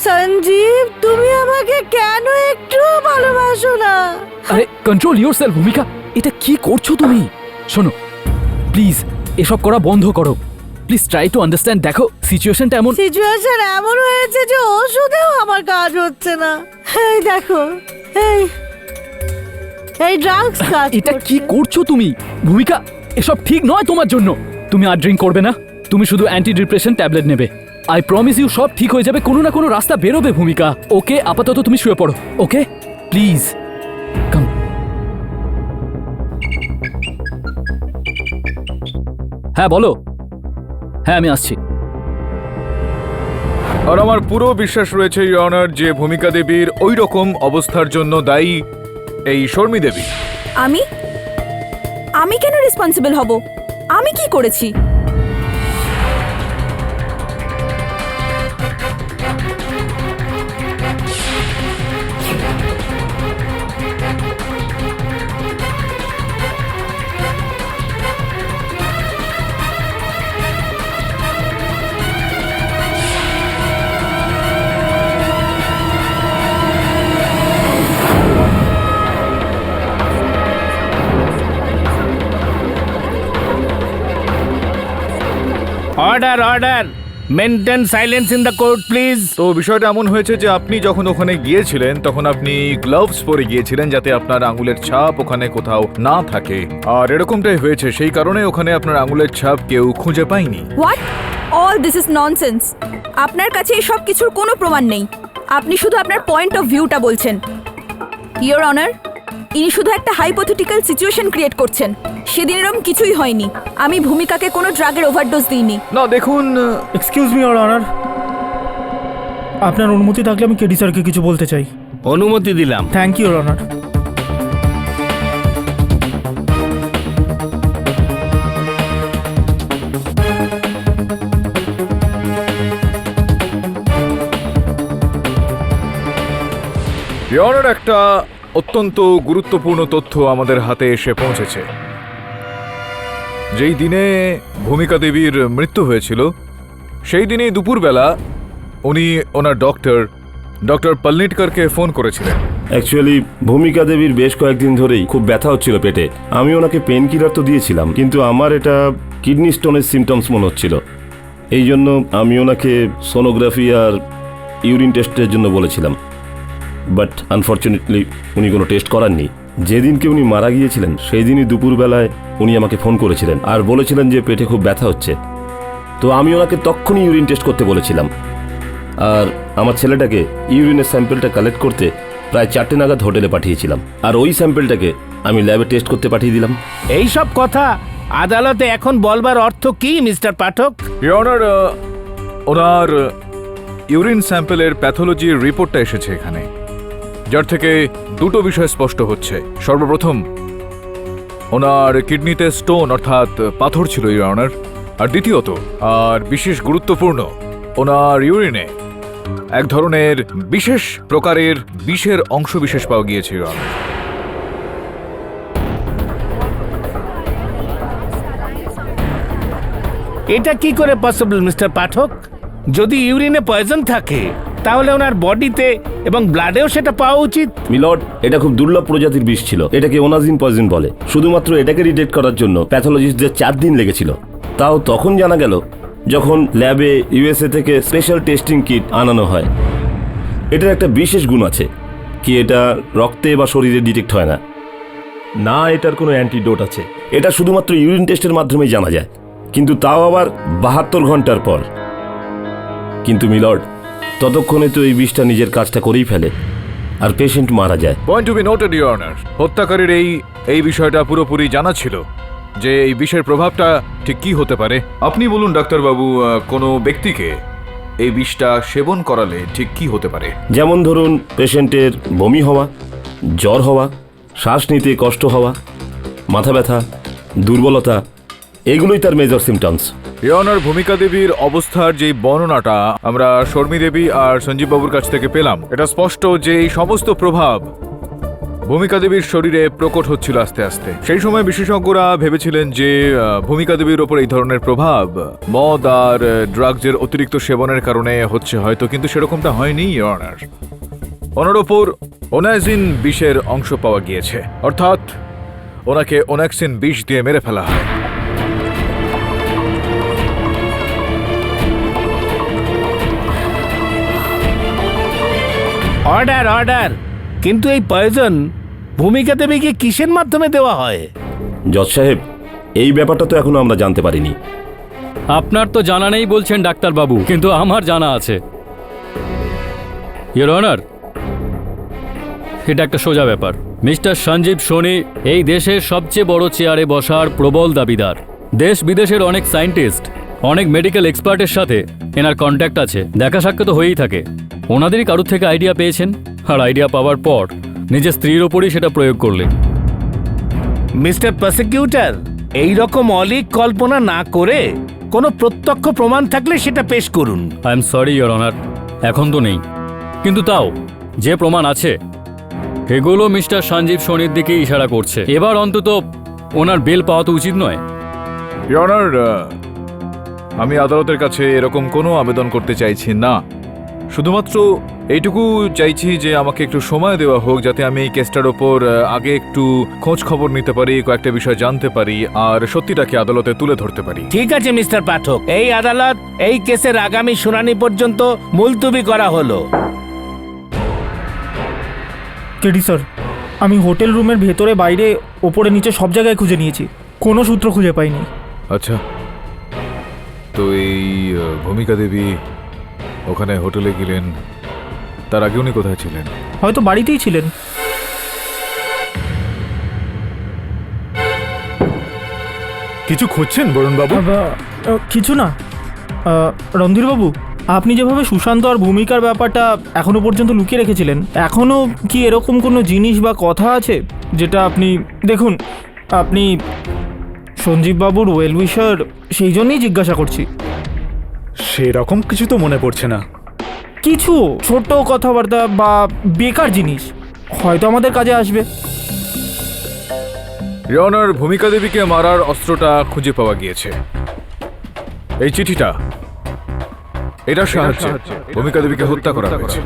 সঞ্জীব, তুমি আমাকে কেন একটু ভালোবাসো না? আরে কন্ট্রোল ইয়োরসেলফ ভূমিকা, এটা কি করছো তুমি? শোনো প্লিজ, এসব করা বন্ধ করো। Please try to understand. দেখো সিচুয়েশনটা এমন হয়েছে যে ওষুধেও আমার কাজ হচ্ছে না। এই দেখো, এই ড্রাগস কাজ। এটা কি করছো তুমি ভূমিকা? এসব ঠিক নয় তোমার জন্য। তুমি আর ড্রিঙ্ক করবে না, তুমি শুধু অ্যান্টি ডিপ্রেশন ট্যাবলেট নেবে। আই প্রমিস ইউ, সব ঠিক হয়ে যাবে, কোনো না কোনো রাস্তা বেরোবে ভূমিকা। ওকে, আপাতত তুমি শুয়ে পড়ো। Okay please come. হ্যাঁ বলো। হ্যাঁ আমি আসছি। আর আমার পুরো বিশ্বাস রয়েছে ইওর অনার যে ভূমিকা দেবীর ওই রকম অবস্থার জন্য দায়ী এই শর্মী দেবী। আমি কেন রেসপন্সিবল হব? আমি কি করেছি? Order, order, maintain silence in the court please. তো বিষয়টা এমন হয়েছে যে আপনি যখন ওখানে গিয়েছিলেন তখন আপনি গ্লাভস পরে গিয়েছিলেন যাতে আপনার আঙুলের ছাপ ওখানে কোথাও না থাকে, আর এরকমটাই হয়েছে, সেই কারণে ওখানে আপনার আঙুলের ছাপ কেউ খুঁজে পায়নি। What? All this is nonsense. আপনার কাছে এই সব কিছুর কোনো প্রমাণ নেই, আপনি শুধু আপনার পয়েন্ট অফ ভিউটা বলছেন। ইওর অনার, ইনি শুধু একটা হাইপোথেটিক্যাল সিচুয়েশন ক্রিয়েট করছেন। সেদিন এরকম কিছুই হয়নি। আমি ভূমিকাকে কোনো ড্রাগের ওভারডোজ দিইনি। না দেখুন, এক্সকিউজ মি ইওর অনার, আপনার অনুমতি থাকলে আমি কেডি স্যারকে কিছু বলতে চাই। অনুমতি দিলাম। Thank you your honour. Your honour একটা অত্যন্ত গুরুত্বপূর্ণ তথ্য আমাদের হাতে এসে পৌঁছেছে। যেই দিনে ভূমিকা দেবীর মৃত্যু হয়েছিল সেই দিনই দুপুরবেলা উনি ওনার ডক্টর পলনিটকারকে ফোন করেছিলেন। অ্যাকচুয়ালি ভূমিকা দেবীর বেশ কয়েকদিন ধরেই খুব ব্যথা হচ্ছিল পেটে। আমি ওনাকে পেন কিলার তো দিয়েছিলাম, কিন্তু আমার এটা কিডনি স্টোনের সিমটমস মনে হচ্ছিল। এই জন্য আমি ওনাকে সোনোগ্রাফি আর ইউরিন টেস্টের জন্য বলেছিলাম, বাট আনফর্চুনেটলি উনি কোনো টেস্ট করাননি। যেদিনকে উনি মারা গিয়েছিলেন সেই দিনই দুপুরবেলায় উনি আমাকে ফোন করেছিলেন আর বলেছিলেন যে পেটে খুব ব্যথা হচ্ছে। তো আমি ওনাকে তখনই ইউরিন টেস্ট করতে বলেছিলাম, আর আমার ছেলেটাকে ইউরিনের স্যাম্পেলটা কালেক্ট করতে প্রায় 4টে নাগাদ হোটেলে পাঠিয়েছিলাম, আর ওই স্যাম্পেলটাকে আমি ল্যাবে টেস্ট করতে পাঠিয়ে দিলাম। এই সব কথা আদালতে এখন বলবার অর্থ কি মিস্টার পাঠক? ইয়নার, ওনার ইউরিন স্যাম্পেলের প্যাথোলজির রিপোর্টটা এসেছে এখানে, যার থেকে দুটো বিষয় স্পষ্ট হচ্ছে। সর্বপ্রথম, ওনার কিডনিতে স্টোন অর্থাৎ পাথর ছিল ইয়নার, আর দ্বিতীয়ত আর বিশেষ গুরুত্বপূর্ণ, ওনার ইউরিনে এক ধরনের বিশেষ প্রকারের বিষের অংশ বিশেষ পাওয়া গিয়েছে ইয়নার। এটা কি করে পসিবল মিস্টার পাঠক? যদি ইউরিনে পয়জন থাকে তাহলে ওনার বডিতে এবং ব্লাডেও সেটা পাওয়া উচিত। মিলর্ড, এটা খুব দুর্লভ প্রজাতির বিষ ছিল। এটাকে ওনাজিন পয়জন বলে। শুধুমাত্র এটাকে ডিটেক্ট করার জন্য প্যাথোলজিস্টদের 4 দিন লেগেছিল। তাও তখন জানা গেল যখন ল্যাবে ইউএসএ থেকে স্পেশাল টেস্টিং কিট আনানো হয়। এটার একটা বিশেষ গুণ আছে কি এটা রক্তে বা শরীরে ডিটেক্ট হয় না, না এটার কোনো অ্যান্টিডোট আছে। এটা শুধুমাত্র ইউরিন টেস্টের মাধ্যমেই জানা যায়, কিন্তু তাও আবার 72 ঘন্টার পর। কিন্তু মিলর্ড, ততক্ষণে তো এই বিষটা নিজের কাজটা করেই ফেলে আর পেশেন্ট মারা যায়। Point to be noted your honour, হত্যাকারীর এই বিষয়টা পুরোপুরি জানা ছিল যে এই বিষের প্রভাবটা ঠিক কি হতে পারে। আপনি বলুন ডাক্তারবাবু, কোনো ব্যক্তিকে এই বিষটা সেবন করালে ঠিক কি হতে পারে? যেমন ধরুন পেশেন্টের বমি হওয়া, জ্বর হওয়া, শ্বাস নিতে কষ্ট হওয়া, মাথা ব্যথা, দুর্বলতা, এগুলোই তার মেজর সিমটমস। ইয়নার, ভূমিকা দেবীর অবস্থার যে বর্ণনাটা আমরা শর্মী দেবী আর সঞ্জীব বাবুর কাছ থেকে পেলাম, এটা স্পষ্ট যে এই সমস্ত প্রভাব ভূমিকা দেবীর শরীরে প্রকট হচ্ছিল আস্তে আস্তে। সেই সময় বিশেষজ্ঞরা ভেবেছিলেন যে ভূমিকা দেবীর ওপর এই ধরনের প্রভাব মদ আর ড্রাগসের অতিরিক্ত সেবনের কারণে হচ্ছে হয়তো, কিন্তু সেরকমটা হয়নি ইয়নার। ওনার ওপর ওনাজিন বিষের অংশ পাওয়া গিয়েছে, অর্থাৎ ওনাকে ওনাক্সিন বিষ দিয়ে মেরে ফেলা হয়। অর্ডার অর্ডার, কিন্তু এই পয়জন ভূমিকা দেবীকে কিসের মাধ্যমে দেওয়া হয়? জজ সাহেব, এই ব্যাপারটা তো এখনো আমরা জানতে পারিনি। আপনার তো জানা নেই বলছেন ডাক্তারবাবু, কিন্তু আমার জানা আছে। ইওর অনার, এটা একটা সোজা ব্যাপার। মিস্টার সঞ্জীব সোনি এই দেশের সবচেয়ে বড় চেয়ারে বসার প্রবল দাবিদার। দেশ বিদেশের অনেক সায়েন্টিস্ট, অনেক মেডিকেল এক্সপার্টের সাথে এনার কন্ট্যাক্ট আছে, দেখা সাক্ষাৎ তো হয়েই থাকে। ওনাদেরই কারোর থেকে আইডিয়া পেয়েছেন, আর আইডিয়া পাওয়ার পর নিজের স্ত্রীর ওপরই সেটা প্রয়োগ করলেন। মিস্টার প্রসিকিউটর, এই রকম অলীক কল্পনা না করে কোনো প্রত্যক্ষ প্রমাণ থাকলে সেটা পেশ করুন। I am sorry your honour, এখন তো নেই, কিন্তু তাও যে প্রমাণ আছে এগুলো মিস্টার সঞ্জীব সোনির দিকে ইশারা করছে। এবার অন্তত ওনার বেল পাওয়া তো উচিত নয়। ইওর অনার, আমি আদালতের কাছে এরকম কোনো আবেদন করতে চাইছি না। শুধুমাত্র এইটুকু চাইছি যে আমাকে একটু সময় দেওয়া হোক, যাতে আমি এই কেসটার ওপর আগে একটু খোঁজ খবর নিতে পারি, কয়েকটা বিষয় জানতে পারি আর সত্যিটাকে আদালতে তুলে ধরতে পারি। ঠিক আছে মিস্টার পাঠক, এই আদালত এই কেসের আগামী শুনানি পর্যন্ত মুলতবি করা হলো। কেডি স্যার, আমি হোটেল রুমের ভেতরে বাইরে ওপরে নিচে সব জায়গায় খুঁজে নিয়েছি, কোনো সূত্র খুঁজে পাইনি। আচ্ছা, তো এই ভূমিকা দেবী ওখানে হোটেলে গেলেন, তার আগে উনি কোথায় ছিলেন? হয়তো বাড়িতেই ছিলেন। কিছু খুঁজছেন বরুণবাবু? কিছু না রণধীরবাবু, আপনি যেভাবে সুশান্ত আর ভূমিকার ব্যাপারটা এখনো পর্যন্ত লুকিয়ে রেখেছিলেন, এখনো কি এরকম কোনো জিনিস বা কথা আছে যেটা আপনি দেখুন, আপনি সঞ্জীববাবুর ওয়েল উইশার, সেই জন্যই জিজ্ঞাসা করছি। সেরকম কিছু তো মনে পড়ছে না। কিছু ছোট কথাবার্তা বা বেকার জিনিস হয়তো আমাদের কাজে আসবে। ইওর অনার, ভূমিকা দেবীকে মারার অস্ত্রটা খুঁজে পাওয়া গিয়েছে। এই চিঠিটা, এটার সাহায্যে ভূমিকা দেবীকে হত্যা করা হয়েছে।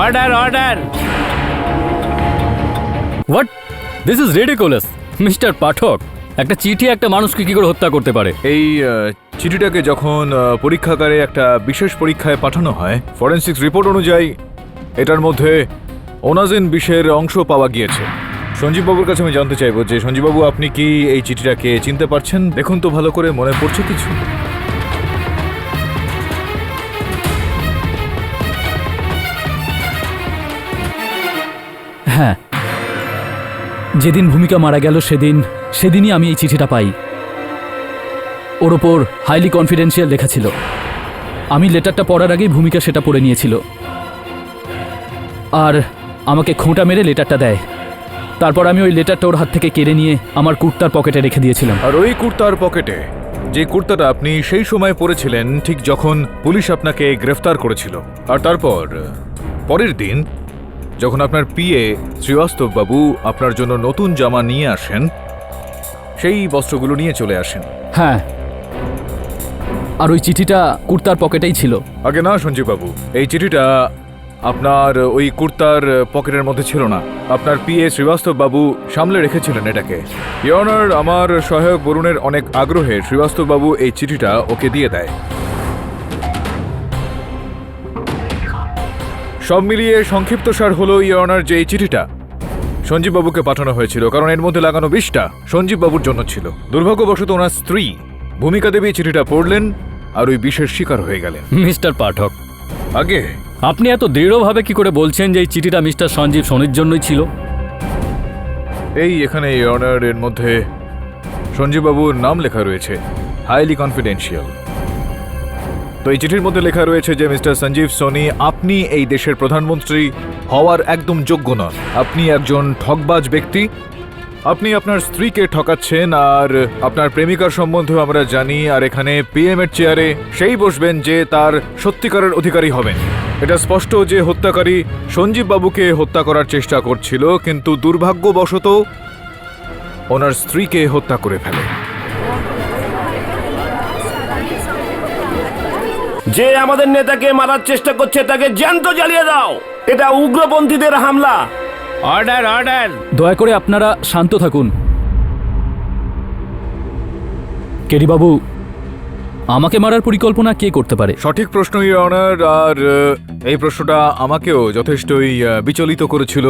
Order order. What, this is ridiculous mister Pathak. একটা চিঠি একটা মানুষকে কি করে হত্যা করতে পারে? এই চিঠিটাকে যখন পরীক্ষাগারে একটা বিশেষ পরীক্ষায় পাঠানো হয়, ফরেন্সিক্স রিপোর্ট অনুযায়ী এটার মধ্যে ওনাজিন বিষের অংশ পাওয়া গিয়েছে। সঞ্জীববাবুর কাছে আমি জানতে চাইবো যে সঞ্জীববাবু, আপনি কি এই চিঠিটাকে চিনতে পারছেন? দেখুন তো ভালো করে, মনে পড়ছে কিছু? হ্যাঁ, যেদিন ভূমিকা মারা গেল সেদিনই আমি এই চিঠিটা পাই। ওর ওপর হাইলি কনফিডেন্সিয়াল লেখা ছিল। আমি লেটারটা পড়ার আগেই ভূমিকা সেটা পড়ে নিয়েছিল আর আমাকে খোঁটা মেরে লেটারটা দেয়। তারপর আমি ওই লেটারটা ওর হাত থেকে কেড়ে নিয়ে আমার কুর্তার পকেটে রেখে দিয়েছিলাম। আর ওই কুর্তার পকেটে যে কুর্তাটা আপনি সেই সময় পরেছিলেন ঠিক যখন পুলিশ আপনাকে গ্রেফতার করেছিল, আর তারপর পরের দিন যখন আপনার পিএ শ্রীবাস্তব বাবু আপনার জন্য নতুন জামা নিয়ে আসেন, সেই বস্ত্রগুলো নিয়ে চলে আসেন। হ্যাঁ, আর ওই চিঠিটা কুর্তার পকেটেই ছিল। আগে না সঞ্জীব বাবু, এই চিঠিটা আপনার ওই কুর্তার পকেটের মধ্যে ছিল না। আপনার পিএ শ্রীবাস্তব বাবু সামলে রেখেছিলেন এটাকে। ইওর অনার, আমার সহায়ক বরুণের অনেক আগ্রহে শ্রীবাস্তব বাবু এই চিঠিটা ওকে দিয়ে দেয়। সব মিলিয়ে সংক্ষিপ্তসার হলো ইওর অনার যে এই চিঠিটা সঞ্জীব বাবুকে পাঠানো হয়েছিল, কারণ এর মধ্যে লাগানো বিষটা সঞ্জীব বাবুর জন্য ছিল। দুর্ভাগ্যবশত ওনার স্ত্রী ভূমিকা দেবী চিঠিটা পড়লেন আর ওই বিষের শিকার হয়ে গেলেন। মিস্টার পাঠক, আগে আপনি এত দৃঢ়ভাবে কি করে বলছেন যে এই চিঠিটা মিস্টার সঞ্জীব সোনির জন্যই ছিল? এই এখানে ইওর অনার, এর মধ্যে সঞ্জীব বাবুর নাম লেখা রয়েছে, হাইলি কনফিডেন্সিয়াল। তো এই চিঠির মধ্যে লেখা রয়েছে যে মিস্টার সঞ্জীব সোনি, আপনি এই দেশের প্রধানমন্ত্রী হওয়ার একদম যোগ্য নন। আপনি একজন ঠকবাজ ব্যক্তি। আপনি আপনার স্ত্রীকে ঠকাচ্ছেন আর আপনার প্রেমিকার সম্বন্ধেও আমরা জানি। আর এখানে পিএম এর চেয়ারে সেই বসবেন যে তার সত্যিকারের অধিকারী হবেন। এটা স্পষ্ট যে হত্যাকারী সঞ্জীব বাবুকে হত্যা করার চেষ্টা করছিল, কিন্তু দুর্ভাগ্যবশত ওনার স্ত্রীকে হত্যা করে ফেলে। যে আমাদের নেতাকে মারার চেষ্টা করছে তাকে জ্যান্ত জ্বালিয়ে দাও। এটা উগ্রপন্থীদের হামলা। Order order. দয়া করে আপনারা শান্ত থাকুন। কেডি বাবু, আমাকে মারার পরিকল্পনা কে করতে পারে? সঠিক প্রশ্ন ইওর অনার, আর এই প্রশ্নটা আমাকেও যথেষ্টই বিচলিত করেছিল।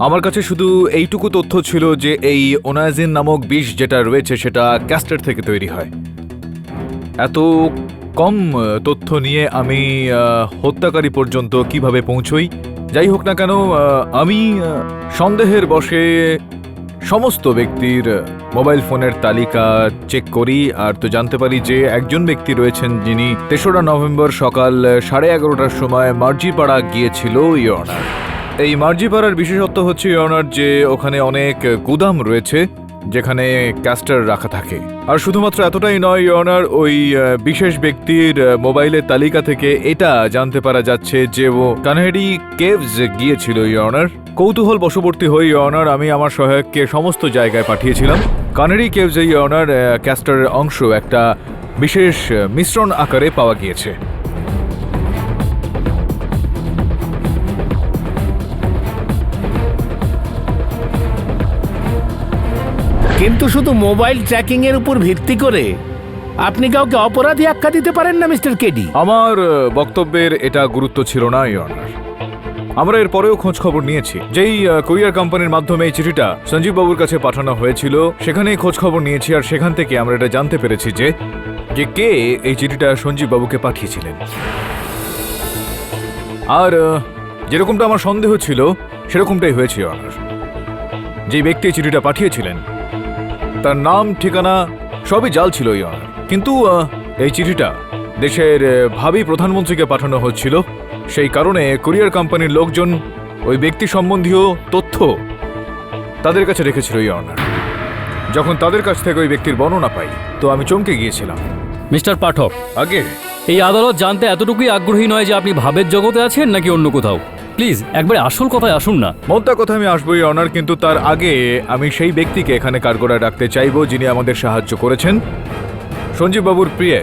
আমার কাছে শুধু এইটুকু তথ্য ছিল যে এই ওনাজিন নামক বিষ যেটা রয়েছে সেটা ক্যাস্টের থেকে তৈরি হয়। এত কম তথ্য নিয়ে আমি হত্যাকারী পর্যন্ত কিভাবে পৌঁছই? যাই হোক না কেন, আমি সন্দেহের বশে সমস্ত ব্যক্তির মোবাইল ফোনের তালিকা চেক করি আর তো জানতে পারি যে একজন ব্যক্তি রয়েছেন যিনি ৩রা নভেম্বর সকাল 11:30টার সময় মার্জিপাড়া গিয়েছিল ইওর অনার। এই মার্জিপাড়ার বিশেষত্ব হচ্ছে ইওর অনার যে ওখানে অনেক গুদাম রয়েছে যেখানে ক্যাস্টার রাখা থাকে। আর শুধুমাত্র এতটাই নয় ইওর অনার, ওই বিশেষ ব্যক্তির মোবাইলের তালিকা থেকে এটা জানতে পারা যাচ্ছে যে ও কানহেরি কেভস গিয়েছিল ইওর অনার। কৌতূহল বশবর্তী হয়ে ইওর অনার আমি আমার সহায়ককে সমস্ত জায়গায় পাঠিয়েছিলাম। কানহেরি কেভসে ইওর অনার ক্যাস্টারের অংশ একটা বিশেষ মিশ্রণ আকারে পাওয়া গিয়েছে। কিন্তু শুধু মোবাইল ট্র্যাকিং এর উপর ভিত্তি করে আপনি কাউকে অপরাধী আখ্যা দিতে পারেন না মিস্টার কেডি। আমার বক্তব্যের এটা গুরুত্ব ছিল না ইওর অনার। আমরা এর পরেও খোঁজ খবর নিয়েছি। যেই কুরিয়ার কোম্পানির মাধ্যমে এই চিঠিটা সঞ্জীব বাবুর কাছে পাঠানো হয়েছিল সেখানেই খোঁজ খবর নিয়েছি, আর সেখান থেকে আমরা এটা জানতে পেরেছি যে কে এই চিঠিটা সঞ্জীব বাবুকে পাঠিয়েছিলেন। আর যেরকমটা আমার সন্দেহ ছিল সেরকমটাই হয়েছে ইওর অনার। যে ব্যক্তি এই চিঠিটা পাঠিয়েছিলেন তার নাম ঠিকানা সবই জাল ছিল ইওর অনার, কিন্তু এই চিঠিটা দেশের ভাবী প্রধানমন্ত্রীকে পাঠানো হচ্ছিল। সেই কারণে কুরিয়ার কোম্পানির লোকজন ওই ব্যক্তি সম্বন্ধীয় তথ্য তাদের কাছে রেখেছিল ইওর অনার। যখন তাদের কাছ থেকে ওই ব্যক্তির বর্ণনা পাই তো আমি চমকে গিয়েছিলাম। মিস্টার পাঠক, আগে এই আদালত জানতে এতটুকুই আগ্রহী নয় যে আপনি ভাবের জগতে আছেন নাকি অন্য কোথাও। প্লিজ একবারে আসল কথায় আসুন না। মমতা কথা আমি আসবোই অনার, কিন্তু তার আগে আমি সেই ব্যক্তিকে এখানে কাঠগড়ায় রাখতে চাইবো যিনি আমাদের সাহায্য করেছেন, সঞ্জীব বাবুর প্রিয়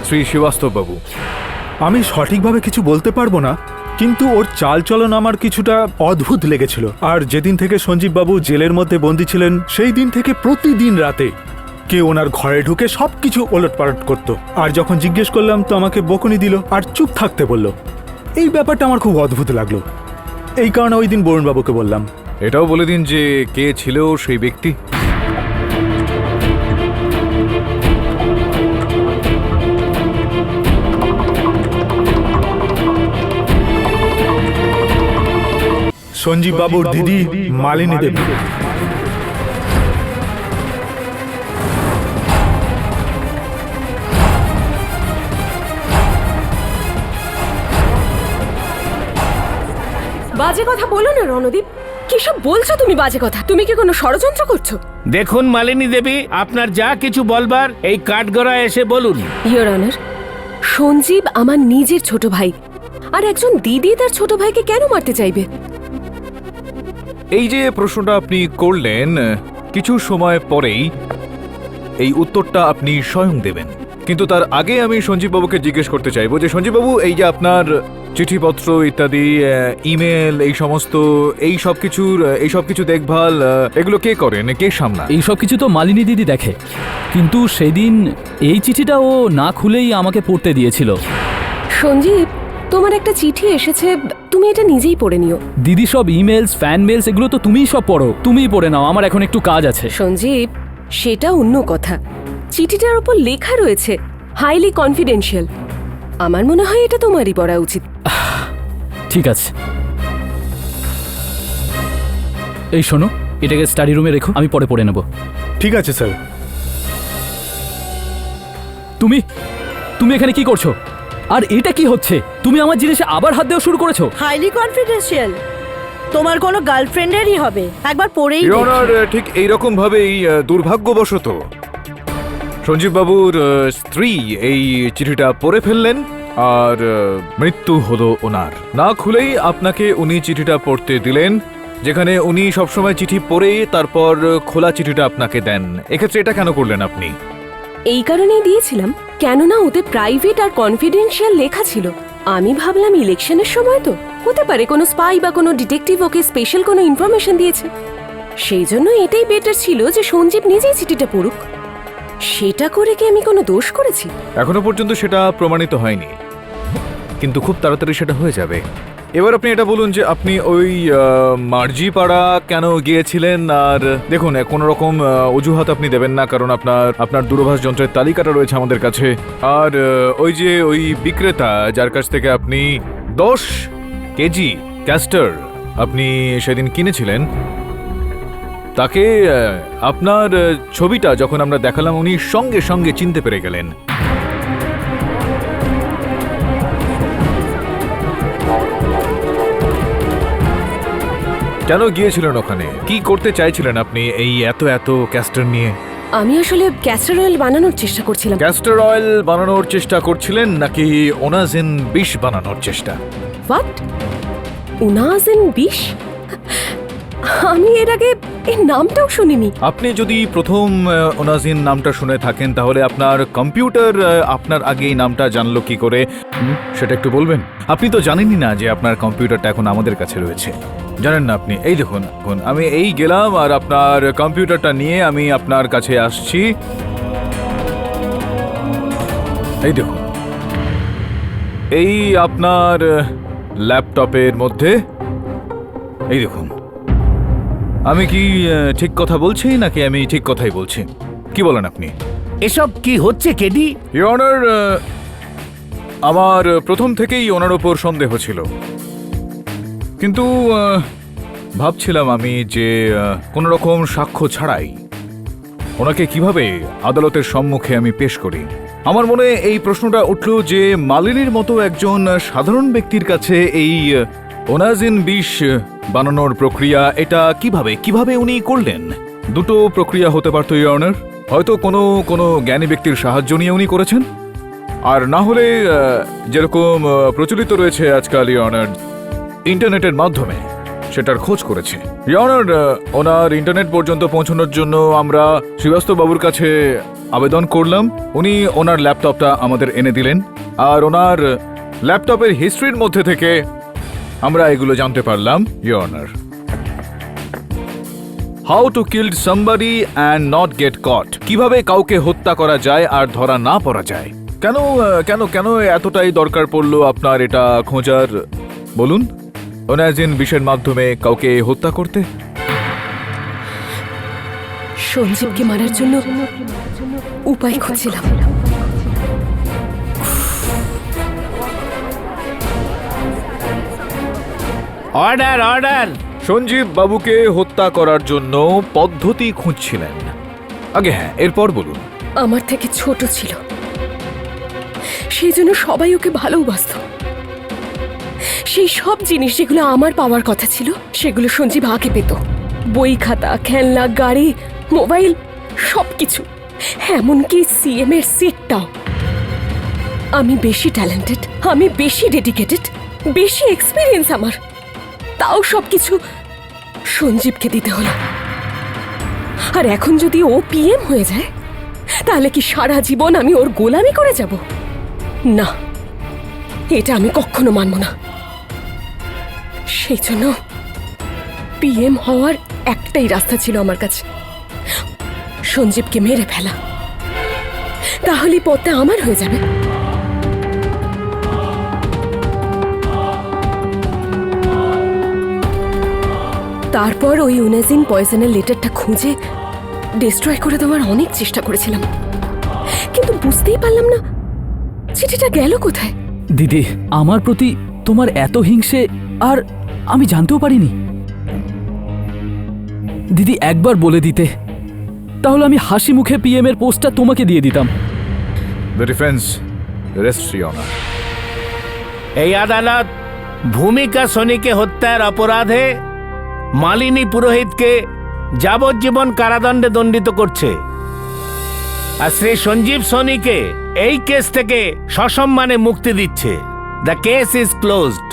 শ্রী শ্রীবাস্তব বাবু। আমি সঠিকভাবে কিছু বলতে পারবো না, কিন্তু ওর চালচলন আমার কিছুটা অদ্ভুত লেগেছিল। আর যেদিন থেকে সঞ্জীব বাবু জেলের মধ্যে বন্দী ছিলেন সেই দিন থেকে প্রতিদিন রাতে কে ওনার ঘরে ঢুকে সবকিছু ওলটপালট করতো। আর যখন জিজ্ঞেস করলাম তো আমাকে বকুনি দিল আর চুপ থাকতে বলল। এই ব্যাপারটা আমার খুব অদ্ভুত লাগলো। এই কারণে ওই দিন বরুণবাবুকে বললাম। এটাও বলে দিন যে কে ছিল সেই ব্যক্তি। সঞ্জীব বাবুর দিদি মালিনী দেবী। বাজে কথা বলো না রণদীপ, কিসব বলছো তুমি বাজে কথা? তুমি কি কোনো ষড়যন্ত্র করছো? দেখুন মালিনী দেবী, আপনার যা কিছু বলবার এই কাঠগড়ায় এসে বলুন। ইয়োর অনার, সঞ্জীব আমার নিজের ছোট ভাই, আর একজন দিদি তার ছোট ভাইকে কেন মারতে চাইবে? এই যে প্রশ্নটা আপনি করলেন, কিছু সময় পরেই এই উত্তরটা আপনি স্বয়ং দেবেন, কিন্তু তার আগে আমি সঞ্জীব বাবুকে জিজ্ঞেস করতে চাইবো যে সঞ্জীব বাবু, এই যে আপনার চিঠিপত্র ইত্যাদি, ইমেল, এই সব কিছু দেখভাল এগুলো কে করেন, কে সামলায়? এই সব কিছু তো মালিনী দিদি দেখে, কিন্তু সেদিন এই চিঠিটা ও না খুলেই আমাকে পড়তে দিয়েছিল। সঞ্জীব, তোমার একটা চিঠি এসেছে, তুমি এটা নিজেই পড়ে নিও। দিদি সব ইমেলস, ফ্যান মেলস এগুলো তো তুমিই সব পড়ো, তুমিই পড়ে নাও, আমার এখন একটু কাজ আছে। সঞ্জীব, সেটা অন্য কথা। চিঠিটার উপর লেখা রয়েছে হাইলি কনফিডেন্সিয়াল। আমার মনে হয় এটা তোমারই পড়া উচিত। ঠিক আছে, এই শোনো, এটাকে স্টাডি রুমে রেখো, আমি পরে পড়ে নেব। ঠিক আছে স্যার। তুমি এখানে কি করছো? আর এটা কি হচ্ছে? তুমি আমার জিনিসে আবার হাত দেওয়া শুরু করেছো। হাইলি কনফিডেন্সিয়াল, তোমার কোনো গার্লফ্রেন্ডেরই হবে, একবার পড়েই ইয়োর দেখি। অনার, ঠিক এইরকম ভাবেই দুর্ভাগ্যবশত সঞ্জীব বাবুর স্ত্রী এই চিঠিটা পড়ে ফেললেন আর মৃত্যু হলো ওনার। না খুলেই আপনাকে উনি চিঠিটা পড়তে দিলেন, যেখানে উনি সবসময় চিঠি পড়ে তারপর খোলা চিঠিটা আপনাকে দেন। এক্ষেত্রে এটা কেন করলেন আপনি? এই কারণেই দিয়েছিলাম, কেননা ওতে প্রাইভেট আর কনফিডেন্সিয়াল লেখা ছিল। আমি ভাবলাম ইলেকশনের সময় তো হতে পারে কোনো স্পাই বা কোনো ডিটেকটিভ ওকে স্পেশাল কোনো ইনফরমেশন দিয়েছে। সেই জন্য এটাই বেটার ছিল যে সঞ্জীব নিজেই চিঠিটা পড়ুক। সেটা করে কি আমি কোনো দোষ করেছি? এখনো পর্যন্ত সেটা প্রমাণিত হয়নি, কিন্তু খুব তাড়াতাড়ি সেটা হয়ে যাবে। এবার আপনি এটা বলুন যে আপনি ওই মার্জিপাড়া কেন গিয়েছিলেন? আর দেখুন, কোনো রকম অজুহাত আপনি দেবেন না, কারণ আপনার দূরভাষ যন্ত্রের তালিকাটা রয়েছে আমাদের কাছে। আর ওই বিক্রেতা যার কাছ থেকে আপনি 10 কেজি ক্যাস্টার আপনি সেদিন কিনেছিলেন, তাকে আপনার ছবিটা যখন আমরা দেখালাম উনি সঙ্গে সঙ্গে চিনতে পেরে গেলেন। কেন গিয়েছিলেন ওখানে? কি করতে চাইছিলেন আপনি এই এত ক্যাস্টার নিয়ে? আমি আসলে ক্যাস্টর অয়েল বানানোর চেষ্টা করছিলাম। ক্যাস্টার অয়েল বানানোর চেষ্টা করছিলেন নাকি ওনাজিন বিষ বানানোর চেষ্টা? হোয়াট? ওনাজিন বিষ? আমি এর আগে এই নামটাও শুনিনি। আপনি যদি প্রথম ওনাজিন নামটা শুনে থাকেন তাহলে আপনার কম্পিউটার আপনার আগে এই নামটা জানলো কি করে, সেটা একটু বলবেন? আপনি তো জানেনই না যে আপনার কম্পিউটারটা এখন আমাদের কাছে রয়েছে, জানেন না আপনি? এই দেখুন, আমি এই গেলাম আর আপনার কম্পিউটারটা নিয়ে আমি আপনার কাছে আসছি। এই দেখুন, এই আপনার ল্যাপটপের মধ্যে, এই দেখুন। আমি কি ঠিক কথা বলছি নাকি আমি ঠিক কথাই বলছি? কি বলেন আপনি? এসব কি হচ্ছে কেডি? ইয়োর অনার, আমার প্রথম থেকেই ওনার ওপর সন্দেহ ছিল, কিন্তু ভাবছিলাম আমি যে কোনো রকম সাক্ষ্য ছাড়াই ওনাকে কিভাবে আদালতের সম্মুখে আমি পেশ করি। আমার মনে এই প্রশ্নটা উঠল যে মালিনীর মতো একজন সাধারণ ব্যক্তির কাছে এই ওনাজিন বিষ বানানোর প্রক্রিয়া এটা কিভাবে উনি করলেন? দুটো প্রক্রিয়া হতে পারত ইয়োর অনার। হয়তো কোনো জ্ঞানী ব্যক্তির সাহায্য নিয়ে উনি করেছেন, আর না হলে যেরকম প্রচলিত রয়েছে আজকাল ইয়নার ইন্টারনেটের মাধ্যমে সেটার খোঁজ করেছে। ইয়নার ওনার ইন্টারনেট পর্যন্ত পৌঁছানোর জন্য আমরা শ্রীবাস্তব বাবুর কাছে আবেদন করলাম। উনি ওনার ল্যাপটপটা আমাদের এনে দিলেন, আর ওনার ল্যাপটপের হিস্ট্রির মধ্যে থেকে আমরা এগুলো জানতে পারলাম। Your honour, how to kill somebody and not get caught, কিভাবে কাউকে হত্যা করা যায় আর ধরা না পড়া যায়। কেন কেন কেন এতটাই দরকার পড়লো আপনার এটা খোঁজার, বলুন? অনাজিন বিষয়ের মাধ্যমে কাউকে হত্যা করতে? সঞ্জীবকে মারার জন্য উপায় খুঁজছিলাম। Order order. সঞ্জীব বাবুকে হত্যা করার জন্য পদ্ধতি খুঁজছিলেন। আগে হ্যাঁ, এরপর বলুন। আমার থেকে ছোট ছিল, সেই জন্য সবাই ওকে ভালোবাসত। সেই সব জিনিস যেগুলো আমার পাওয়ার কথা ছিল সেগুলো সঞ্জীব আগে পেত। বই খাতা, খেলনা, গাড়ি, মোবাইল, সবকিছু, এমনকি সিএম এর সিটটাও। আমি বেশি ট্যালেন্টেড, আমি বেশি ডেডিকেটেড, বেশি এক্সপিরিয়েন্স আমার, তাও সবকিছু সঞ্জীবকে দিতে হলো। আর এখন যদি ও পিএম হয়ে যায় তাহলে কি সারা জীবন আমি ওর গোলামি করে যাব? না, এটা আমি কখনো মানব না। সেই জন্য পিএম হওয়ার একটাই রাস্তা ছিল আমার কাছে, সঞ্জীবকে মেরে ফেলা। তাহলে পথটা আমার হয়ে যাবে। তারপর ওই ইউনাজিন পয়জনের লেটারটা খুঁজে ডিস্ট্রয় করে দেওয়ার অনেক চেষ্টা করেছিলাম, কিন্তু বুঝতেই পারলাম না চিঠিটা গেল কোথায়। দিদি, আমার প্রতি তোমার এত হিংসে আর আমি জানতেও পারিনি। দিদি একবার বলে দিতে, তাহলে আমি হাসি মুখে পিএম এর পোস্টটা তোমাকে দিয়ে দিতাম। The defence rests your honour. এই আদালত ভূমিকা সোনিকে হত্যার অপরাধে মালিনী পুরোহিতকে যাবজ্জীবন কারাদণ্ডে দণ্ডিত করছে, আর শ্রী সঞ্জীব সোনিকে এই কেস থেকে সসম্মানে মুক্তি দিচ্ছে। The case is closed.